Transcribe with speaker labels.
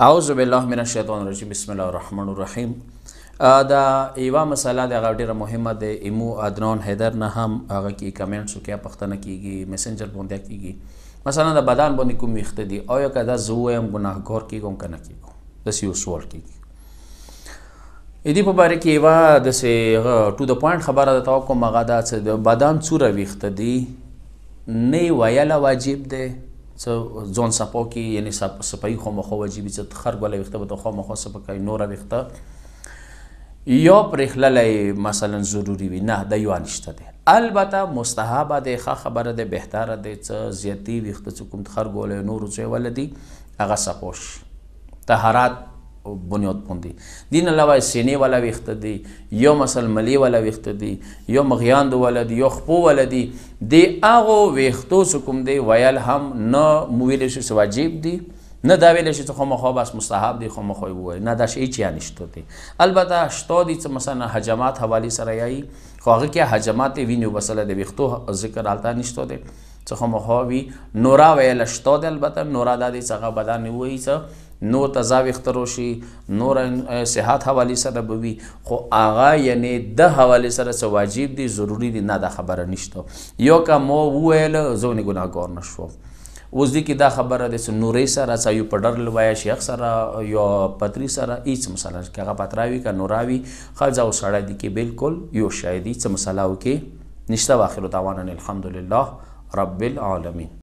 Speaker 1: اعوذ بالله من الشیطان الرجیم بسم الله الرحمن الرحیم. دا ایوا مسله د هغه ډیره مهمه ده. ایمو عدنان حیدر نه هم هغه کې کمنټس وکیا پښتنه کیږي میسنجر باندې کیږي مثلا د بدن باندې کوم وخت دي او یا کدا زه وایم ګناهګار کیږم کنه کیږم د یو سوال کیږي ایدی په باره کې ایوا د سه ټو د پوینټ خبره ده تاسو کوم هغه د بدن څوره وخت دي نه ویاله واجب ده ځون سپو کې یعنی سپای خو مخه واجب چې خرګ ولا وخت به خو مخه سپکای نور وخت یا پرخللای مثلا ضروری وي نه د یو نشته ده. البته مستحب ده، ښه خبره ده، بهتره ده چې زیاتی وخت چې کوم خرګ ولا نور څه ولدي هغه سپوش طهارت بنیاد باندې دین علاوه سینې والا وخت دی یا مثلا ملی والا وخت دی یا مغیاند والا دی یا خپو والا دی دی هغه وختو کوم دی ویل هم نه مویل شي واجب دی نه دا ویل شي خو مخه بس مستحب دی خو مخه وای نه دا شي چیا نشته دی. البته شته دي چې مثلا حجامات حوالی سره یای خو هغه کې حجامات ویني وسله د وختو ذکر الته نشته دی چې خو مخه وی نورا ویل شته دی. البته نورا د دې څنګه بدن وای چې نور تزا وخترو شي نور صحت حوالی سره بوي خو آغا یعنی د حوالی سره څه واجب دي ضروری دي نه دا خبره نشته. یو کا مو ویل زونی ګناهګار نشو اوس دي کې دا خبره ده چې نورې سره څه یو پډر لوي شیخ سره یا پتری سره هیڅ مثلا کغه پتراوي کا نوراوي خلځه او سړی دي کې بالکل یو شاید څه مسله وکي نشته. واخر دعوانا الحمدلله رب العالمین.